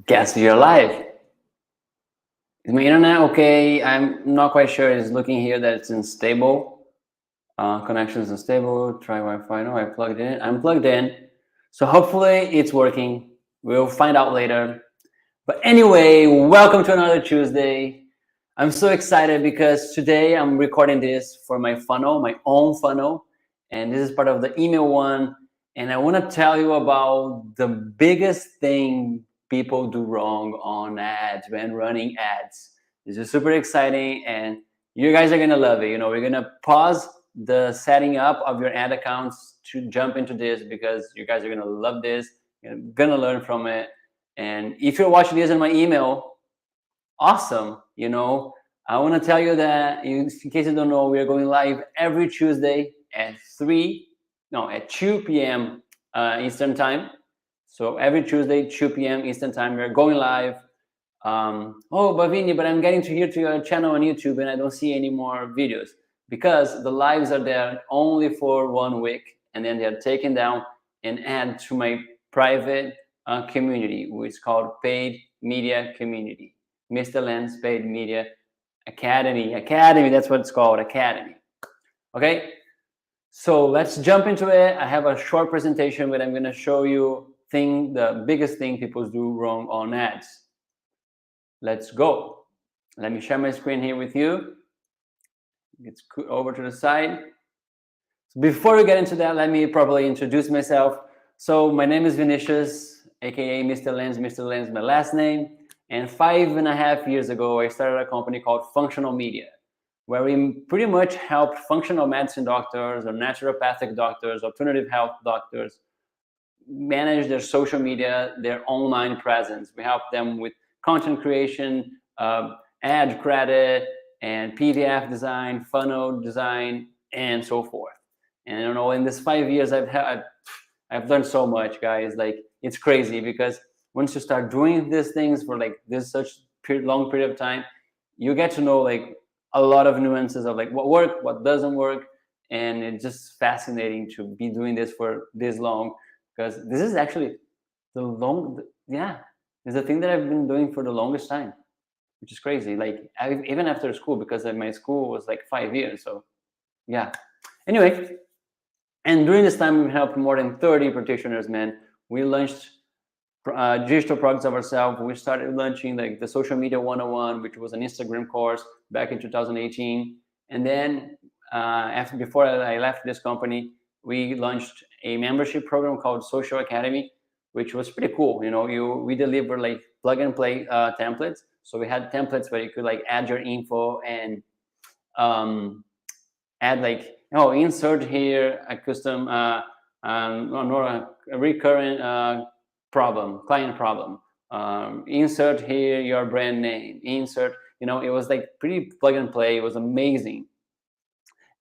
Guess you're live. Is my internet okay? I'm not quite sure. It's looking here that it's unstable. Connection is unstable. Try Wi-Fi. No, I plugged in. I'm plugged in. So hopefully it's working. We'll find out later. But anyway, welcome to another Tuesday. I'm so excited because today I'm recording this for my funnel, my own funnel. And this is part of the email one. And I want to tell you about the biggest thing people do wrong on ads when running ads. This is super exciting and you guys are going to love it. We're going to pause the setting up of your ad accounts to jump into this because you guys are going to love this. You're going to learn from it. And if you're watching this in my email, awesome. I want to tell you that, in case you don't know, we are going live every Tuesday at 2 p.m. Eastern time. So every Tuesday, 2 p.m. Eastern time, we're going live. But Vinny, I'm getting to your channel on YouTube and I don't see any more videos because the lives are there only for 1 week and then they're taken down and add to my private community, which is called Paid Media Community. Mr. Lens Paid Media Academy. That's what it's called, Academy. Okay, so let's jump into it. I have a short presentation where I'm going to show you the biggest thing people do wrong on ads. Let's go. Let me share my screen here with you. It's over to the side. So before we get into that, let me properly introduce myself. So my name is Vinicius, aka Mr. Lens. Mr. Lens, my last name. And 5.5 years ago, I started a company called Functional Media, where we pretty much help functional medicine doctors or naturopathic doctors, alternative health doctors, manage their social media, their online presence. We help them with content creation, ad credit, and PDF design, funnel design, and so forth. And in this 5 years, I've learned so much, guys. Like, it's crazy because once you start doing these things for like this such long period of time, you get to know like a lot of nuances of like what works, what doesn't work, and it's just fascinating to be doing this for this long because this is actually it's the thing that I've been doing for the longest time, which is crazy. Like even after school, because my school was like 5 years. So yeah. Anyway, and during this time, we've helped more than 30 practitioners, man. We launched digital products of ourselves. We started launching like the Social Media 101, which was an Instagram course back in 2018. And then before I left this company, we launched a membership program called Social Academy, which was pretty cool. We deliver like plug and play templates. So we had templates where you could like add your info and add like, insert here a custom or a recurrent client problem. Insert here your brand name. Insert, it was like pretty plug and play. It was amazing.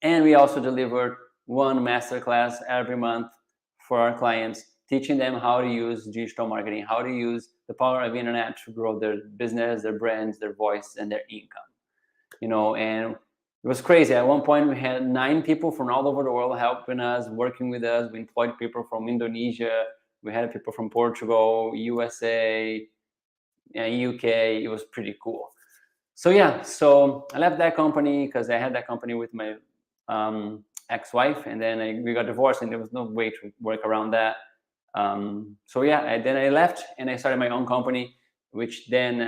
And we also delivered one masterclass every month for our clients, teaching them how to use digital marketing, how to use the power of internet to grow their business, their brands, their voice, and their income. And it was crazy. At one point, we had 9 people from all over the world helping us, working with us. We employed people from Indonesia. We had people from Portugal, USA, UK. It was pretty cool. So yeah, so I left that company because I had that company with my ex-wife, and then we got divorced, and there was no way to work around that. So yeah, then I left and I started my own company, which then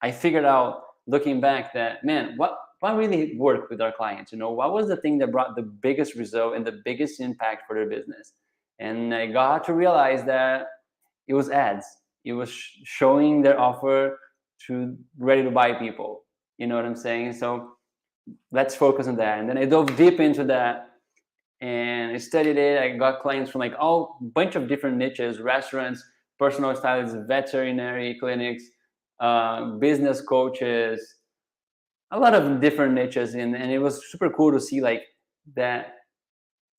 I figured out, looking back, that man, what really worked with our clients? What was the thing that brought the biggest result and the biggest impact for their business? And I got to realize that it was ads. It was showing their offer to ready to buy people. You know what I'm saying? So let's focus on that. And then I dove deep into that and I studied it. I got clients from like all bunch of different niches: restaurants, personal stylists, veterinary clinics, business coaches, a lot of different niches. And it was super cool to see like that,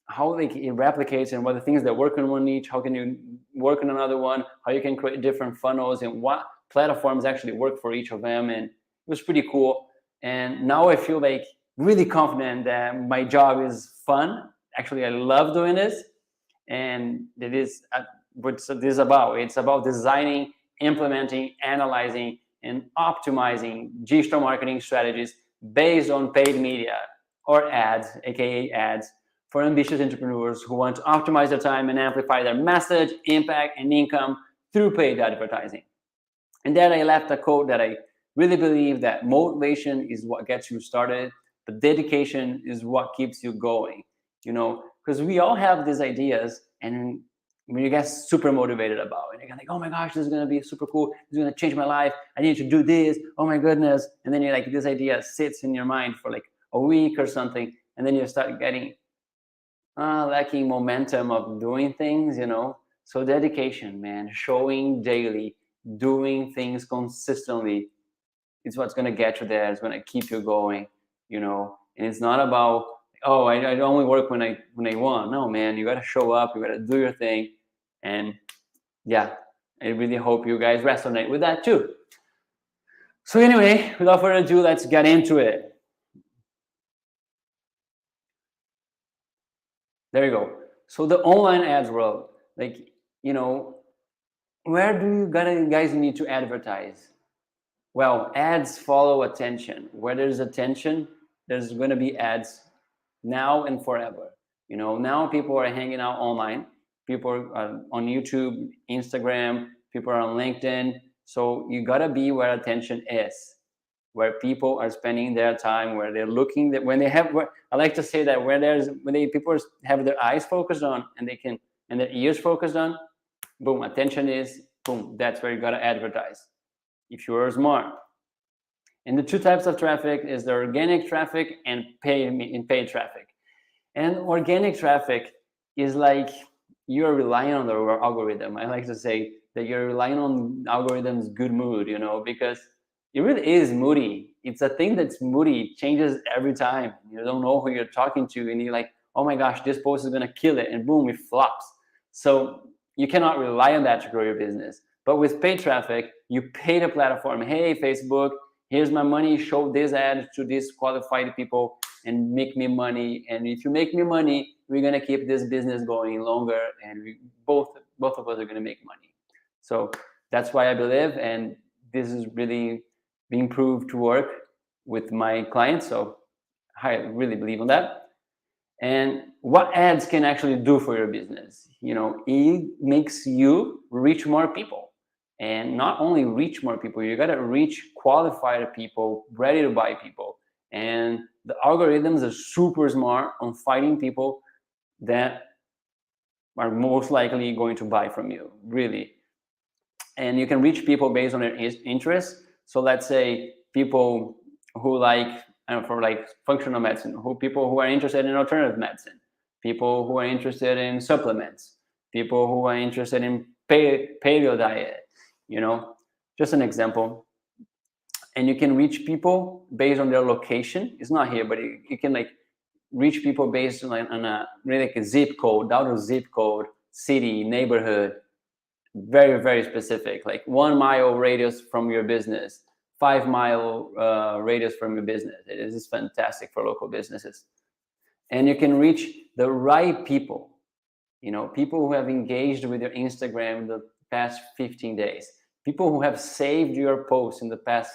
how like it replicates, and what the things that work in one niche, how can you work in another one, how you can create different funnels, and what platforms actually work for each of them. And it was pretty cool. And now I feel like really confident that my job is fun. Actually, I love doing this. And it is what this is about. It's about designing implementing, analyzing, and optimizing digital marketing strategies based on paid media or ads, aka ads, for ambitious entrepreneurs who want to optimize their time and amplify their message, impact, and income through paid advertising. And then I left a quote that I really believe that motivation is what gets you started, but dedication is what keeps you going. Because we all have these ideas, and when you get super motivated about it, you're like, oh my gosh, this is going to be super cool. This is going to change my life. I need to do this. Oh my goodness. And then you're like, this idea sits in your mind for like a week or something. And then you start getting lacking momentum of doing things, So dedication, man, showing daily, doing things consistently, it's what's going to get you there. It's going to keep you going, And it's not about, oh, I only work when I want. No, man, you got to show up. You got to do your thing. And yeah, I really hope you guys resonate with that too. So anyway, without further ado, let's get into it. There you go. So the online ads world, where do you guys need to advertise? Well, ads follow attention. Where there's attention, there's going to be ads now and forever. Now people are hanging out online. People are on YouTube, Instagram, people are on LinkedIn. So you got to be where attention is, where people are spending their time, where they're looking, that when they have, I like to say that people have their eyes focused on and their ears focused on, boom, attention is, boom, that's where you got to advertise if you're smart. And the two types of traffic is the organic traffic and paid traffic. And organic traffic is like you're relying on the algorithm. I like to say that you're relying on algorithm's good mood, because it really is moody. It's a thing that's moody. It changes every time. You don't know who you're talking to, and you're like, oh my gosh, this post is going to kill it, and boom, it flops. So you cannot rely on that to grow your business. But with paid traffic, you pay the platform, hey, Facebook, here's my money, show this ad to these qualified people and make me money. And if you make me money, we're going to keep this business going longer, and both of us are going to make money. So that's why I believe, and this is really being proved to work with my clients. So I really believe on that. And what ads can actually do for your business? It makes you reach more people. And not only reach more people, you got to reach qualified people, ready to buy people. And the algorithms are super smart on finding people that are most likely going to buy from you, really. And you can reach people based on their interests. So let's say people who for functional medicine, people who are interested in alternative medicine, people who are interested in supplements, people who are interested in paleo diet, just an example. And you can reach people based on their location. It's not here, but you can reach people based on a zip code, down to zip code, city, neighborhood, very, very specific, like 1 mile radius from your business, 5 mile radius from your business. It is fantastic for local businesses. And you can reach the right people, people who have engaged with your Instagram the past 15 days, people who have saved your post in the past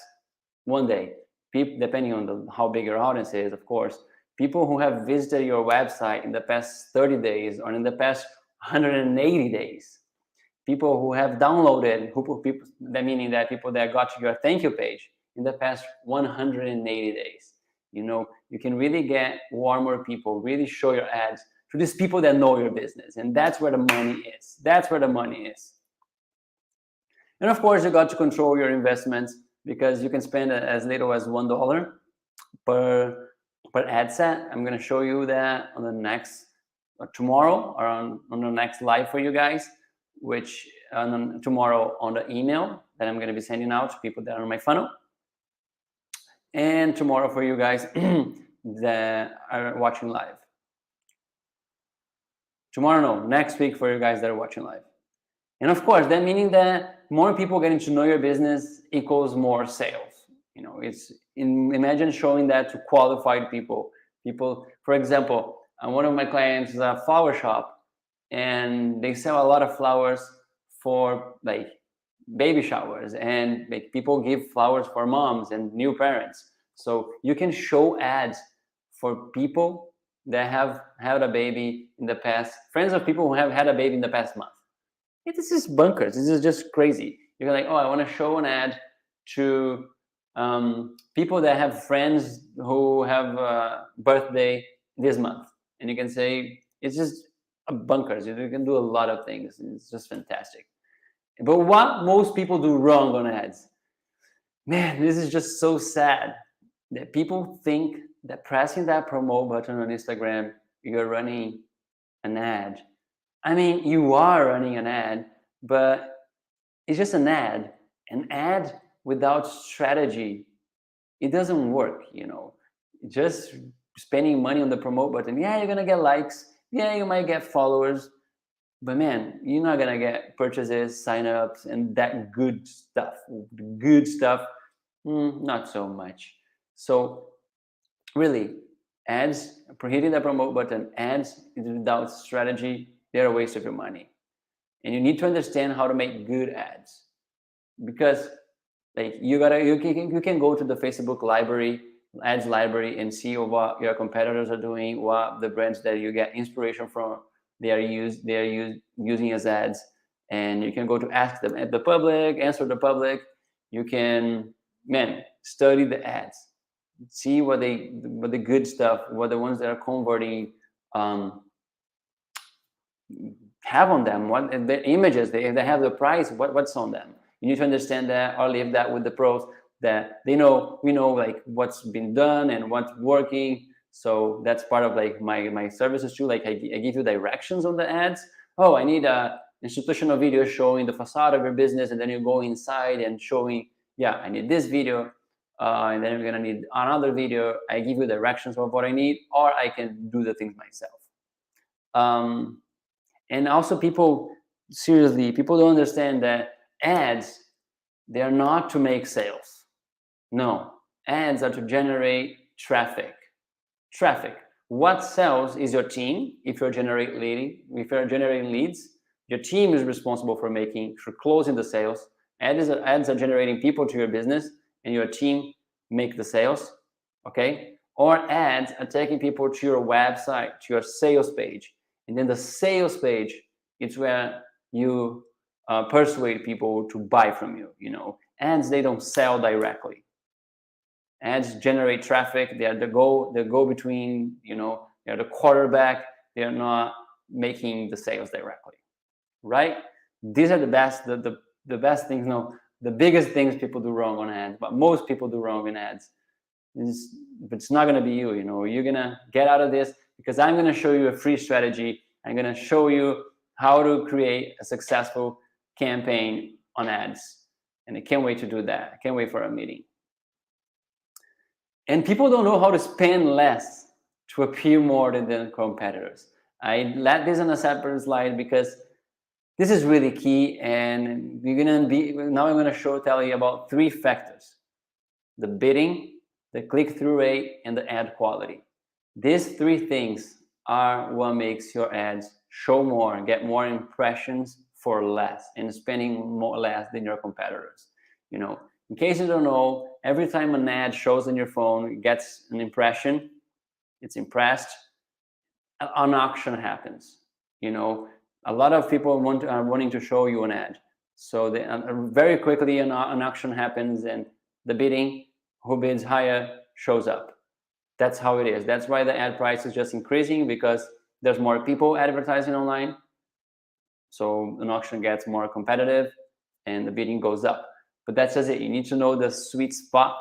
1 day, depending on how big your audience is, of course, people who have visited your website in the past 30 days or in the past 180 days, people who have downloaded, meaning that people that got to your thank you page in the past 180 days. You can really get warmer people, really show your ads to these people that know your business. And that's where the money is. That's where the money is. And of course, you got to control your investments, because you can spend as little as $1 per ad set. I'm going to show you that on the next, tomorrow, or on the next live for you guys, which tomorrow on the email that I'm going to be sending out to people that are on my funnel. And tomorrow for you guys that are watching live. Tomorrow, no, next week for you guys that are watching live. And of course, that meaning that more people getting to know your business equals more sales. Imagine showing that to qualified people. For example, one of my clients is a flower shop, and they sell a lot of flowers for baby showers, and like people give flowers for moms and new parents. So you can show ads for people that have had a baby in the past, friends of people who have had a baby in the past month. This is bunkers. This is just crazy. You're like, oh, I want to show an ad to people that have friends who have a birthday this month. And you can say, it's just bunkers. You can do a lot of things. It's just fantastic. But what most people do wrong on ads, man, this is just so sad that people think that pressing that promote button on Instagram, you're running an ad. I mean, you are running an ad, but it's just an ad. An ad without strategy, it doesn't work, you know. Just spending money on the promote button, yeah, you're gonna get likes, yeah, you might get followers, but man, you're not gonna get purchases, signups, and that good stuff. Good stuff, not so much. So really, ads, hitting the promote button, ads without strategy, they're a waste of your money. And you need to understand how to make good ads, because like you can go to the Facebook library, ads library, and see what your competitors are doing, what the brands that you get inspiration from they are using as ads, and you can go to ask them at the public, answer the public. You can study the ads, see what the good stuff, what the ones that are converting have on them, what the images they have, the price, what's on them. You need to understand that, or leave that with the pros, that we know like what's been done and what's working. So that's part of like my services too. Like I give you directions on the ads. Oh, I need a institutional video showing the facade of your business, and then you go inside and showing, yeah, I need this video, and then I'm gonna need another video. I give you directions of what I need, or I can do the things myself. And also people don't understand that ads, they are not to make sales. No, ads are to generate traffic. What sells is your team. If you're generating leads, your team is responsible for closing the sales. Ads are generating people to your business, and your team make the sales. Okay? Or ads are taking people to your website, to your sales page. And then the sales page, it's where you persuade people to buy from you. You know, ads, they don't sell directly. Ads generate traffic. They are the go between. You know, they're the quarterback. They are not making the sales directly, right? These are the best best things. No, the biggest things people do wrong on ads, but most people do wrong in ads. It's not gonna be you. You know, you're gonna get out of this, because I'm gonna show you a free strategy. I'm gonna show you how to create a successful campaign on ads. And I can't wait to do that. I can't wait for a meeting. And people don't know how to spend less to appear more than their competitors. I left this on a separate slide because this is really key. And now I'm gonna tell you about 3 factors: the bidding, the click-through rate, and the ad quality. These 3 things are what makes your ads show more and get more impressions for less, and spending less than your competitors. You know, in case you don't know, every time an ad shows on your phone, it gets an impression, it's impressed, an auction happens. You know, a lot of people are wanting to show you an ad. So very quickly an auction happens, and the bidding, who bids higher, shows up. That's how it is. That's why the ad price is just increasing, because there's more people advertising online. So an auction gets more competitive and the bidding goes up. But that's just it. You need to know the sweet spot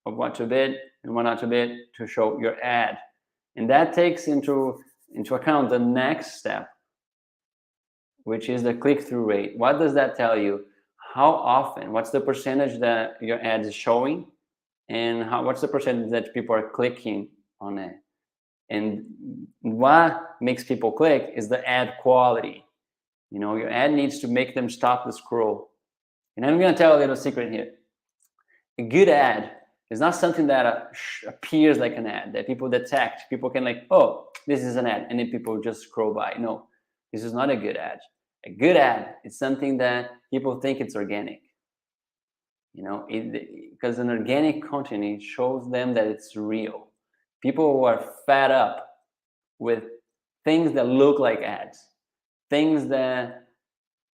of what to bid and what not to bid to show your ad. And that takes into account the next step, which is the click-through rate. What does that tell you? How often? What's the percentage that your ad is showing? And what's the percentage that people are clicking on it? And what makes people click is the ad quality. You know, your ad needs to make them stop the scroll. And I'm going to tell a little secret here. A good ad is not something that appears like an ad, that people detect. People can like, oh, this is an ad, and then people just scroll by. No, this is not a good ad. A good ad is something that people think it's organic. You know, because an organic content, it shows them that it's real. People who are fed up with things that look like ads, things that,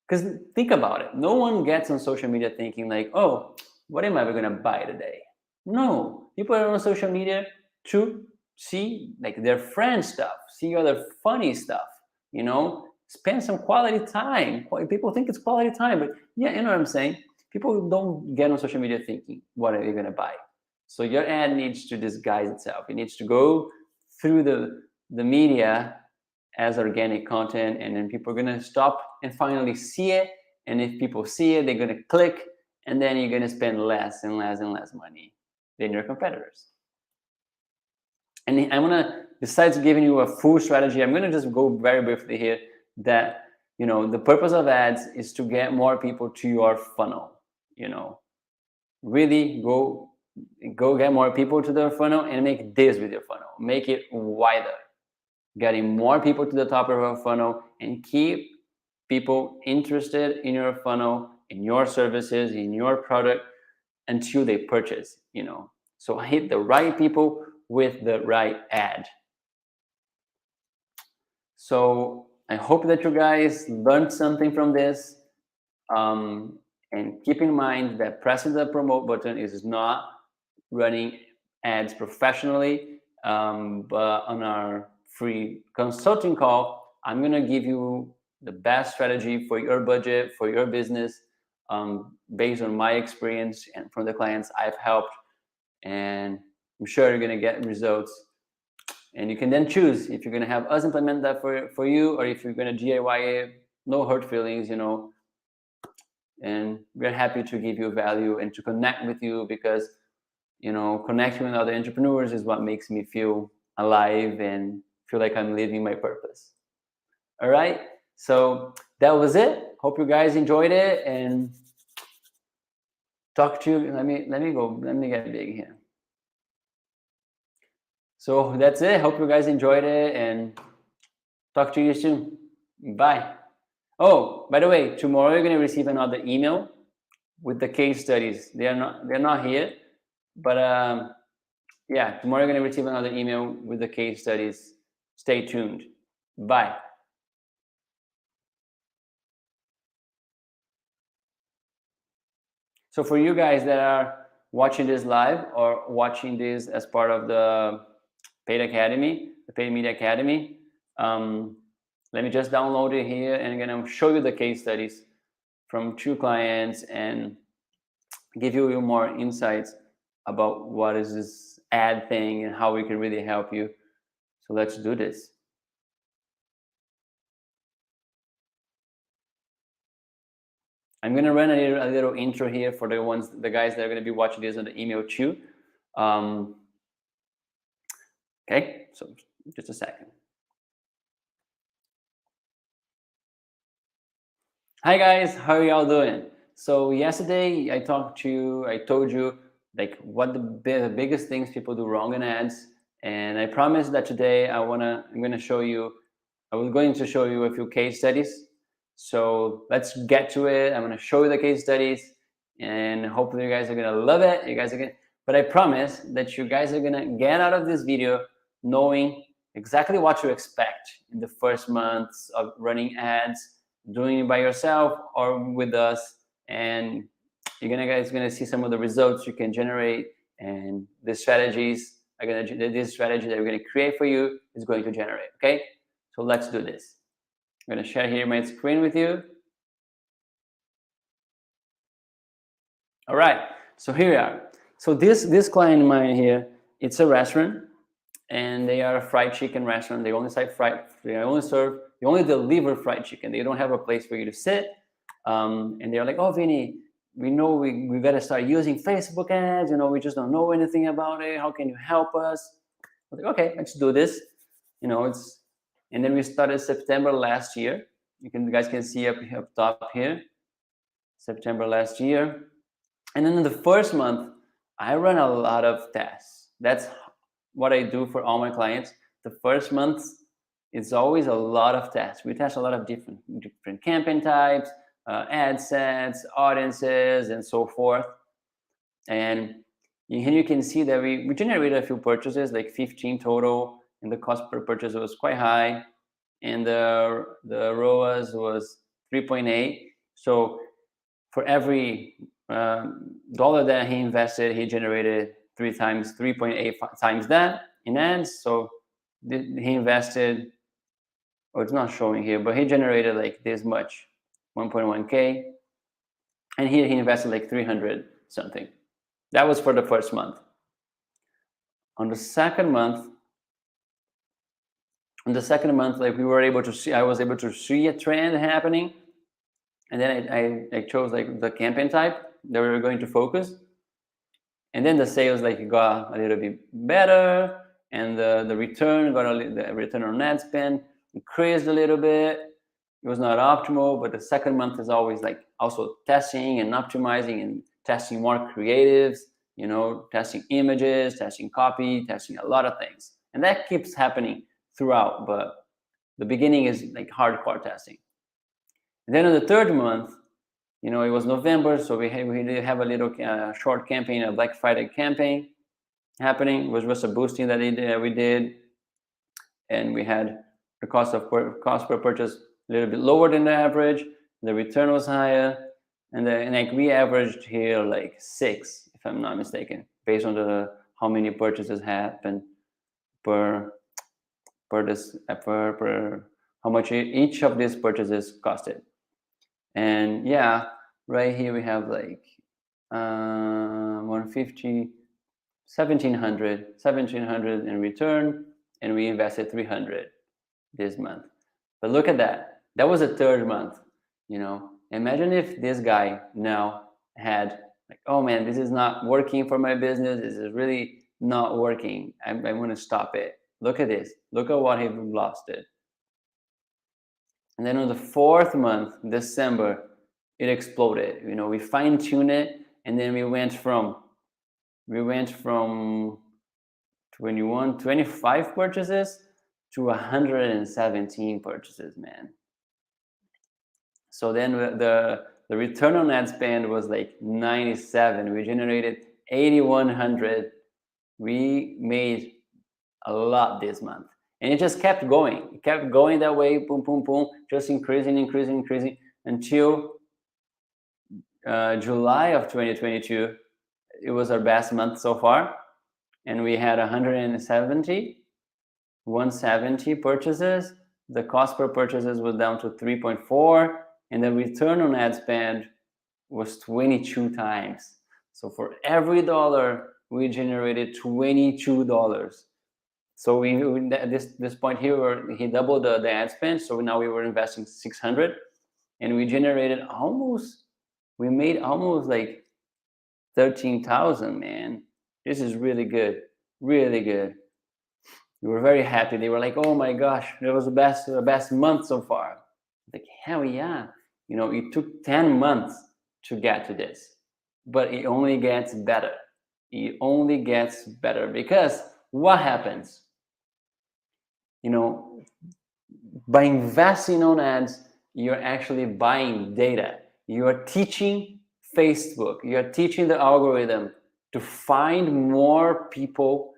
because think about it, no one gets on social media thinking like, oh, what am I going to buy today? No, people are on social media to see like their friends stuff, see other funny stuff, you know, spend some quality time. People think it's quality time, but yeah, you know what I'm saying? People don't get on social media thinking, what are you going to buy? So your ad needs to disguise itself. It needs to go through the media as organic content, and then people are going to stop and finally see it. And if people see it, they're going to click, and then you're going to spend less and less and less money than your competitors. And I'm going to, besides giving you a full strategy, I'm going to just go very briefly here that, you know, the purpose of ads is to get more people to your funnel. You know, really go get more people to their funnel and make this with your funnel. Make it wider, getting more people to the top of your funnel, and keep people interested in your funnel, in your services, in your product until they purchase, you know. So hit the right people with the right ad. So I hope that you guys learned something from this. And keep in mind that pressing the promote button is not running ads professionally. But on our free consulting call, I'm going to give you the best strategy for your budget, for your business, based on my experience and from the clients I've helped. And I'm sure you're going to get results. And you can then choose if you're going to have us implement that for you, or if you're going to DIY it. No hurt feelings, you know. And we're happy to give you value and to connect with you, because, you know, connecting with other entrepreneurs is what makes me feel alive and feel like I'm living my purpose. All right. So that was it. Hope you guys enjoyed it, and talk to you. Let me go. Let me get big here. So that's it. Hope you guys enjoyed it, and talk to you soon. Bye. Oh, by the way, tomorrow you're going to receive another email with the case studies. They're not here, but yeah, tomorrow you're going to receive another email with the case studies. Stay tuned. Bye. So for you guys that are watching this live or watching this as part of the Paid Academy, the Paid Media Academy, let me just download it here, and I'm going to show you the case studies from 2 clients and give you more insights about what is this ad thing and how we can really help you. So let's do this. I'm going to run a little intro here for the guys that are going to be watching this on the email too. Okay, so just a second. Hi guys, how are y'all doing? So yesterday I told you like what the biggest things people do wrong in ads, and I promised that today I'm going to show you a few case studies. So let's get to it. I'm going to show you the case studies, and hopefully you guys are going to love it. But I promise that you guys are going to get out of this video knowing exactly what to expect in the first months of running ads, doing it by yourself or with us, and you're gonna see some of the results you can generate, and the strategies this strategy that we're gonna create for you is going to generate. Okay, so let's do this. I'm gonna share here my screen with you. All right, so here we are. So this client of mine here, it's a restaurant, and they are a fried chicken restaurant. They only deliver fried chicken. They don't have a place for you to sit. And they're like, oh, Vinny, we know we got to start using Facebook ads. You know, we just don't know anything about it. How can you help us? I was like, okay, let's do this. You know, and then we started September last year. You guys can see up top here, September last year. And then in the first month, I run a lot of tests. That's what I do for all my clients. The first month, it's always a lot of tests. We test a lot of different campaign types, ad sets, audiences, and so forth. And here you can see that we generated a few purchases, like 15 total, and the cost per purchase was quite high, and the ROAS was 3.8. So for every dollar that he invested, he generated 3.8 times that in ads. So he invested, oh, it's not showing here, but he generated like this much, 1.1K. And here he invested like 300 something. That was for the first month. On the second month, like we were able to see, I was able to see a trend happening. And then I chose like the campaign type that we were going to focus. And then the sales like got a little bit better, and the return the return on ad spend increased a little bit. It was not optimal, but the second month is always like also testing and optimizing and testing more creatives, you know, testing images, testing copy, testing a lot of things. And that keeps happening throughout, but the beginning is like hardcore testing. And then in the third month, you know, it was November, so we did have a little short campaign, a Black Friday campaign happening. It was just a boosting that we did, and we had the cost per purchase a little bit lower than the average. The return was higher, and like we averaged here like 6, if I'm not mistaken, based on how many purchases happened per how much each of these purchases costed. And yeah, right here we have like 150, 1700 in return, and we invested 300 this month. But look at that. That was the third month, you know. Imagine if this guy now had like, oh man, this is not working for my business. This is really not working. I want to stop it. Look at this. Look at what he lost it. And then on the fourth month, December, it exploded. You know, we fine-tuned it, and then we went from 25 purchases to 117 purchases, man. So then the return on ad spend was like 97. We generated 8,100. We made a lot this month. And it just kept going. It kept going that way, boom, boom, boom, just increasing until July of 2022. It was our best month so far. And we had 170 purchases. The cost per purchases was down to 3.4. And the return on ad spend was 22 times. So for every dollar, we generated $22. So at this point here, he doubled the ad spend. So now we were investing 600, and we generated we made almost like 13,000, man. This is really good, really good. We were very happy. They were like, oh my gosh, that was the best month so far. Like, hell yeah. You know, it took 10 months to get to this, but it only gets better. It only gets better because what happens? You know, by investing on ads, you're actually buying data. You are teaching Facebook, you're teaching the algorithm to find more people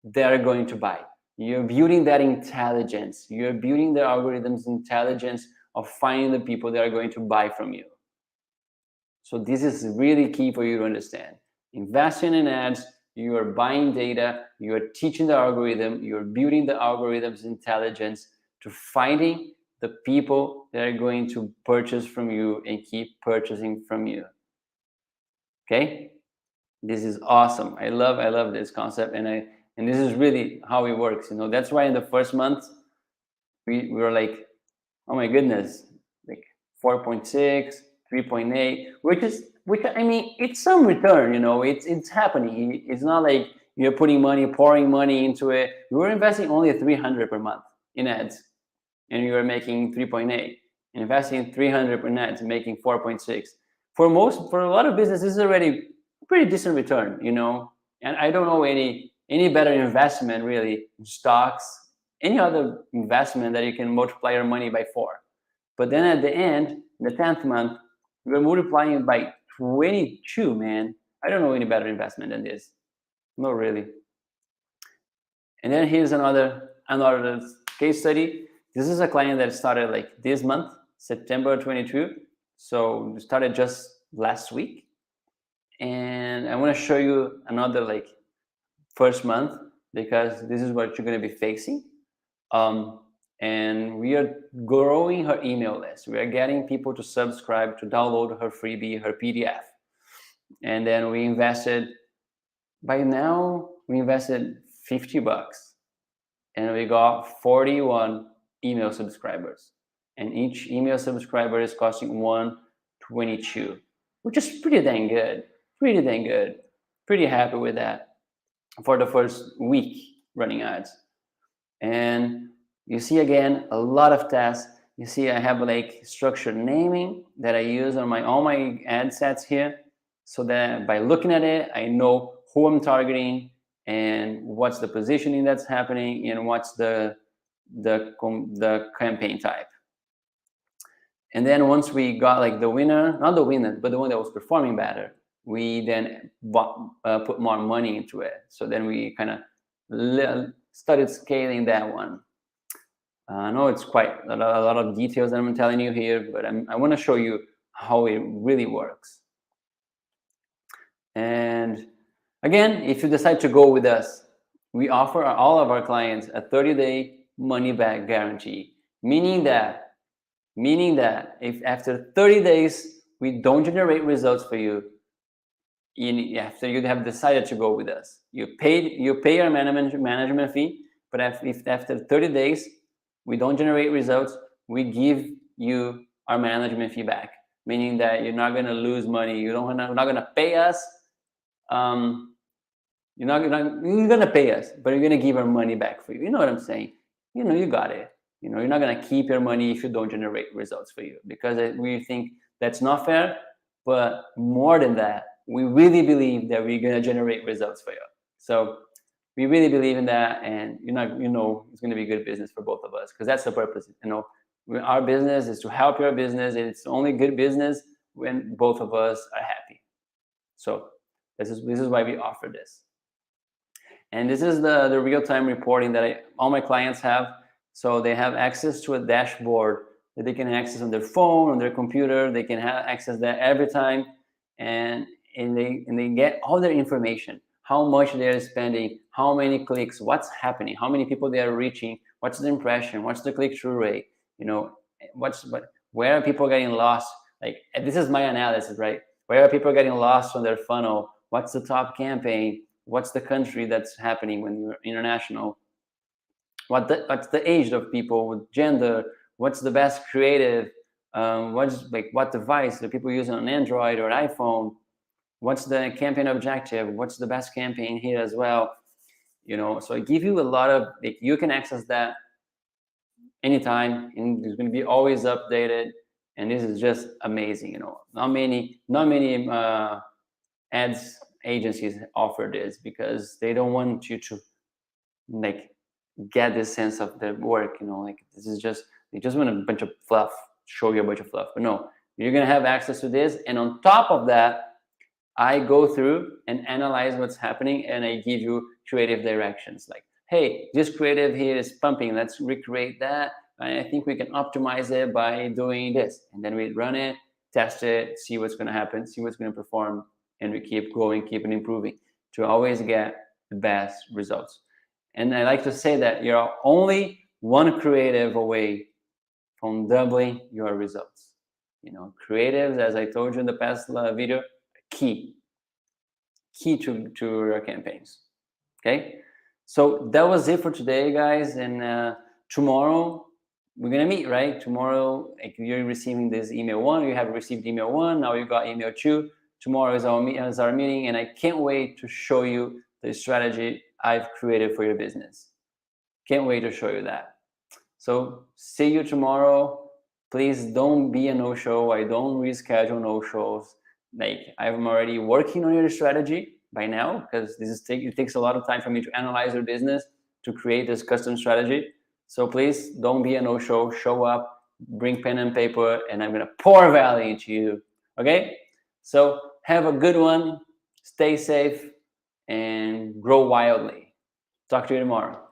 that are going to buy. You're building that intelligence. You're building the algorithm's intelligence of finding the people that are going to buy from you. So this is really key for you to understand. Investing in ads, you are buying data, you are teaching the algorithm, you're building the algorithm's intelligence to finding the people that are going to purchase from you and keep purchasing from you. Okay? This is awesome. I love this concept, and this is really how it works. You know, that's why in the first month we were like, oh my goodness, like 4.6, 3.8, which I mean, it's some return, you know, it's happening. It's not like you're pouring money into it. We were investing only 300 per month in ads, and you were making 3.8. Investing 300 per ads, making 4.6. For a lot of businesses, this is already a pretty decent return, you know. And I don't know any better investment really in stocks, any other investment that you can multiply your money by 4. But then at the end, the 10th month, we're multiplying by 22, man. I don't know any better investment than this. Not really. And then here's another case study. This is a client that started like this month, September 22. So we started just last week. And I want to show you another like first month, because this is what you're going to be facing. And we are growing her email list. We are getting people to subscribe, to download her freebie, her PDF. And then we invested, by now, we invested $50 and we got 41 email subscribers. And each email subscriber is costing $122, which is pretty dang good. Pretty dang good. Pretty happy with that for the first week running ads. And you see again a lot of tests. You see I have like structured naming that I use on all my ad sets here, so that by looking at it, I know who I'm targeting and what's the positioning that's happening and what's the campaign type. And then once we got like the winner, not the winner, but the one that was performing better, we then put more money into it. So then we kind of started scaling that one. I know it's quite a lot of details that I'm telling you here, but I want to show you how it really works. And again, if you decide to go with us, we offer all of our clients a 30-day money-back guarantee, meaning that if after 30 days we don't generate results for you, after you have decided to go with us, you pay our management fee, but if after 30 days we don't generate results, we give you our management fee back, meaning that you're not going to lose money. You're not going to pay us. You're going to pay us, but you're going to give our money back for you. You know what I'm saying? You got it. You're not going to keep your money if you don't generate results for you, because we think that's not fair. But more than that, we really believe that we're going to generate results for you. So we really believe in that, and it's going to be good business for both of us, because that's the purpose. Our business is to help your business. It's only good business when both of us are happy. So this is why we offer this. And this is the real-time reporting that all my clients have. So they have access to a dashboard that they can access on their phone, on their computer. They can access that every time, and they get all their information: how much they're spending, how many clicks, what's happening, how many people they are reaching, what's the impression, what's the click-through rate, where are people getting lost? Like, this is my analysis, right? Where are people getting lost on their funnel? What's the top campaign? What's the country that's happening when you're international? What's the age of people, with gender? What's the best creative? What device are people using on Android or iPhone? What's the campaign objective? What's the best campaign here as well? So I give you a lot of, you can access that anytime, and it's going to be always updated. And this is just amazing. Not many ads agencies offer this, because they don't want you to get this sense of their work. This is just, they just want a bunch of fluff, show you a bunch of fluff. But no, you're going to have access to this. And on top of that, I go through and analyze what's happening, and I give you creative directions. Like, hey, this creative here is pumping. Let's recreate that. I think we can optimize it by doing this. And then we run it, test it, see what's going to happen, see what's going to perform. And we keep going, keep improving to always get the best results. And I like to say that you're only one creative away from doubling your results. Creatives, as I told you in the past video, key to your campaigns. Okay, so that was it for today, guys. And tomorrow we're gonna meet, right? Tomorrow, you're receiving this email 1. You have received email 1. Now you got email 2. Tomorrow is our meeting, and I can't wait to show you the strategy I've created for your business. Can't wait to show you that. So see you tomorrow. Please don't be a no-show. I don't reschedule no-shows. I'm already working on your strategy by now, because it takes a lot of time for me to analyze your business, to create this custom strategy. So please don't be a no-show. Show up, bring pen and paper, and I'm gonna pour value into you. Okay? So have a good one. Stay safe and grow wildly. Talk to you tomorrow.